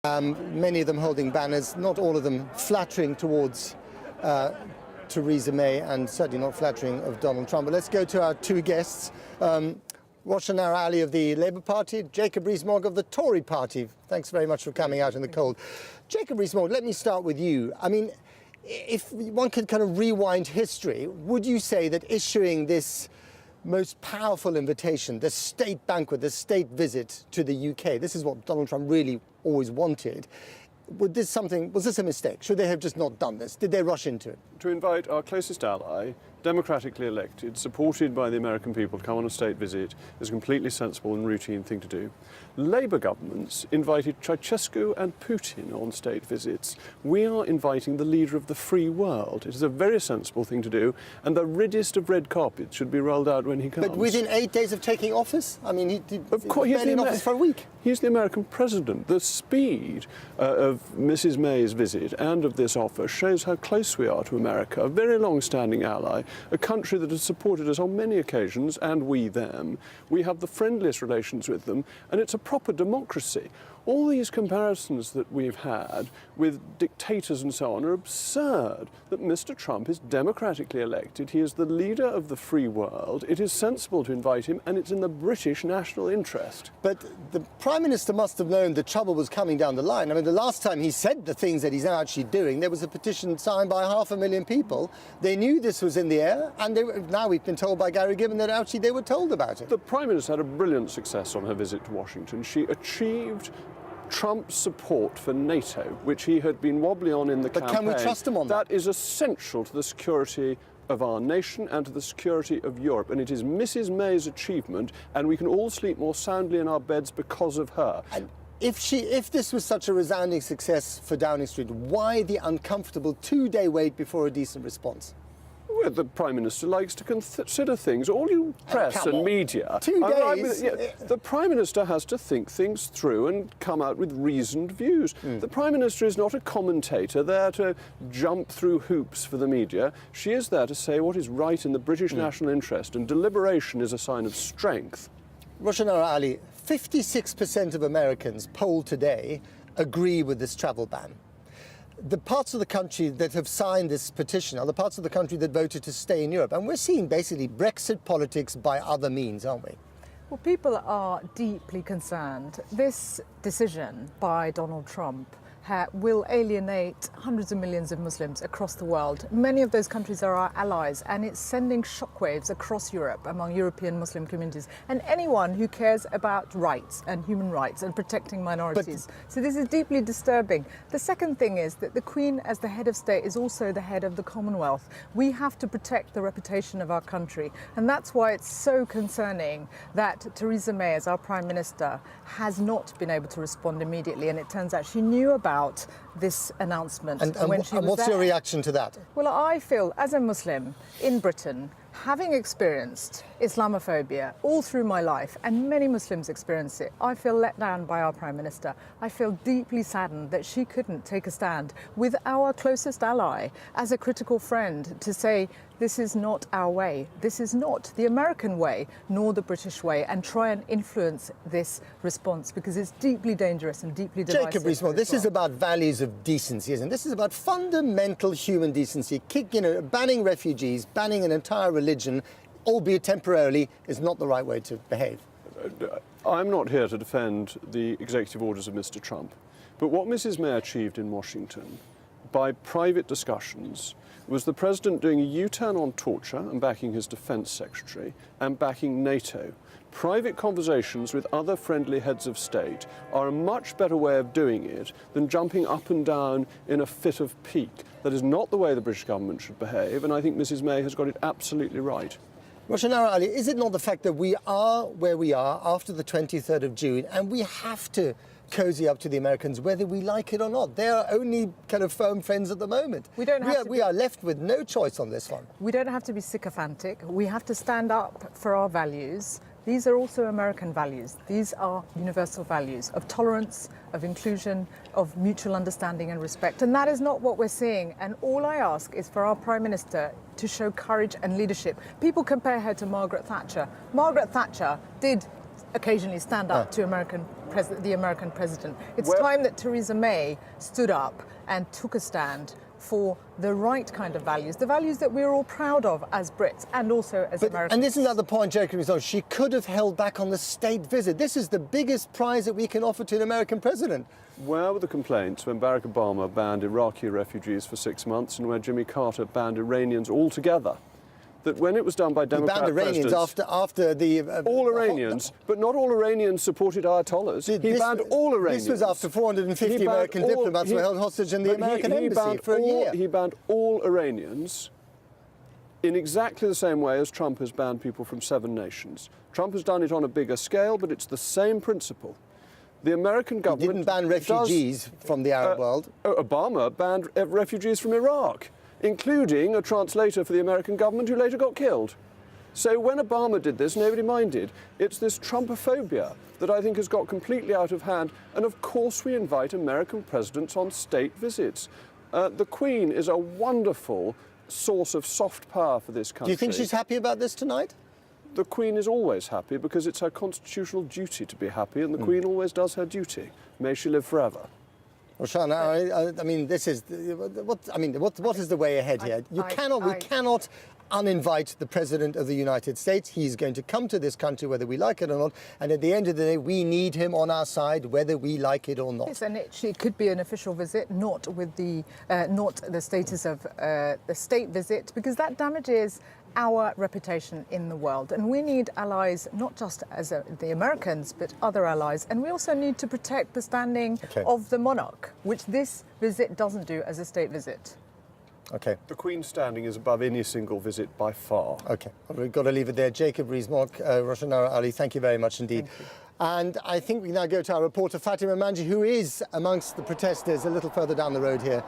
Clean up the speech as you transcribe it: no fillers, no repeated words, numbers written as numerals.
Many of them holding banners, not all of them flattering towards Theresa May, and certainly not flattering of Donald Trump. But let's go to our two guests. Roshan Ali of the Labour Party, Jacob Rees-Mogg of the Tory Party. Thanks very much for coming out in the cold. Jacob Rees-Mogg, let me start with you. I mean, if one could kind of rewind history, would you say that issuing this most powerful invitation, the state banquet, the state visit to the UK, this is what Donald Trump really always wanted, was this a mistake? Should they have just not done this? Did they rush into it? To invite our closest ally, democratically elected, supported by the American people, to come on a state visit is a completely sensible and routine thing to do. Labour governments invited Ceausescu and Putin on state visits. We are inviting the leader of the free world. It is a very sensible thing to do, and the reddest of red carpets should be rolled out when he comes. But within 8 days of taking office? I mean, he's been in office for a week. He's the American president. The speed of Mrs. May's visit and of this offer shows how close we are to America, a very long-standing ally, a country that has supported us on many occasions, and we them. We have the friendliest relations with them, and it's a proper democracy. All these comparisons that we've had with dictators and so on are absurd. That Mr. Trump is democratically elected, he is the leader of the free world, it is sensible to invite him, and it's in the British national interest. But the Prime Minister must have known the trouble was coming down the line. I mean, the last time he said the things that he's now actually doing, there was a petition signed by 500,000 people. They knew this was in the air, and now we've been told by Gary Gibbon that actually they were told about it. The Prime Minister had a brilliant success on her visit to Washington. She achieved Trump's support for NATO, which he had been wobbly on in the campaign. But can we trust him on that? That is essential to the security of our nation and to the security of Europe. And it is Mrs. May's achievement, and we can all sleep more soundly in our beds because of her. And if this was such a resounding success for Downing Street, why the uncomfortable 2-day wait before a decent response? Well, the Prime Minister likes to consider things. All you press and media... 2 days? The Prime Minister has to think things through and come out with reasoned views. The Prime Minister is not a commentator there to jump through hoops for the media. She is there to say what is right in the British national interest, and deliberation is a sign of strength. Roshan Ali, 56% of Americans polled today agree with this travel ban. The parts of the country that have signed this petition are the parts of the country that voted to stay in Europe. And we're seeing basically Brexit politics by other means, aren't we? Well, people are deeply concerned. This decision by Donald Trump will alienate hundreds of millions of Muslims across the world. Many of those countries are our allies, and it's sending shockwaves across Europe among European Muslim communities and anyone who cares about rights and human rights and protecting minorities. So this is deeply disturbing. The second thing is that the Queen, as the head of state, is also the head of the Commonwealth. We have to protect the reputation of our country, and that's why it's so concerning that Theresa May, as our Prime Minister, has not been able to respond immediately, and it turns out she knew about this announcement when she was what's there. your reaction to that? Well, I feel, as a Muslim in Britain, having experienced Islamophobia all through my life, and many Muslims experience it, I feel let down by our Prime Minister. I feel deeply saddened that she couldn't take a stand with our closest ally as a critical friend to say, this is not our way, this is not the American way, nor the British way, and try and influence this response, because it's deeply dangerous and deeply divisive. Jacob Rees-Mogg, this is about values of decency, isn't it? This is about fundamental human decency. Banning refugees, banning an entire religion, albeit temporarily, is not the right way to behave. I'm not here to defend the executive orders of Mr. Trump, but what Mrs. May achieved in Washington by private discussions was the President doing a U-turn on torture and backing his Defence Secretary and backing NATO. Private conversations with other friendly heads of state are a much better way of doing it than jumping up and down in a fit of pique. That is not the way the British government should behave, and I think Mrs. May has got it absolutely right. Roshan Ali, is it not the fact that we are where we are after the 23rd of June, and we have to cozy up to the Americans whether we like it or not? They are only kind of firm friends at the moment. We are left with no choice on this one. We don't have to be sycophantic. We have to stand up for our values. These are also American values. These are universal values of tolerance, of inclusion, of mutual understanding and respect. And that is not what we're seeing. And all I ask is for our Prime Minister to show courage and leadership. People compare her to Margaret Thatcher. Margaret Thatcher did occasionally stand up to American the American president. It's Well- time that Theresa May stood up and took a stand for the right kind of values, the values that we're all proud of as Brits and also as Americans. And isn't that the point, Jacob? She could have held back on the state visit. This is the biggest prize that we can offer to an American president. Where were the complaints when Barack Obama banned Iraqi refugees for 6 months and when Jimmy Carter banned Iranians altogether? That when it was done by He Democrat banned Iranians presidents, after the... all Iranians, but not all Iranians supported Ayatollahs. He banned all Iranians. This was after 450 He banned American all- diplomats he- were held hostage in the but American he embassy banned for a year. He banned all Iranians in exactly the same way as Trump has banned people from 7 nations. Trump has done it on a bigger scale, but it's the same principle. The American government Didn't ban refugees from the Arab world. Obama banned refugees from Iraq, including a translator for the American government who later got killed. So when Obama did this, nobody minded. It's this Trumpophobia that I think has got completely out of hand. And of course we invite American presidents on state visits. The Queen is a wonderful source of soft power for this country. Do you think she's happy about this tonight? The Queen is always happy because it's her constitutional duty to be happy, and the Queen always does her duty. May she live forever. Roshana, I mean, this is what is the way ahead here? We cannot uninvite the President of the United States. He's going to come to this country whether we like it or not, and at the end of the day, we need him on our side whether we like it or not. Yes, and it could be an official visit, not with the status of the state visit, because that damages our reputation in the world. And we need allies, not just as the Americans, but other allies. And we also need to protect the standing of the monarch, which this visit doesn't do as a state visit. Okay. The Queen's standing is above any single visit by far. Okay, well, we've got to leave it there. Jacob Rees-Mogg, Roshanara Ali, thank you very much indeed. And I think we now go to our reporter Fatima Manji, who is amongst the protesters a little further down the road here.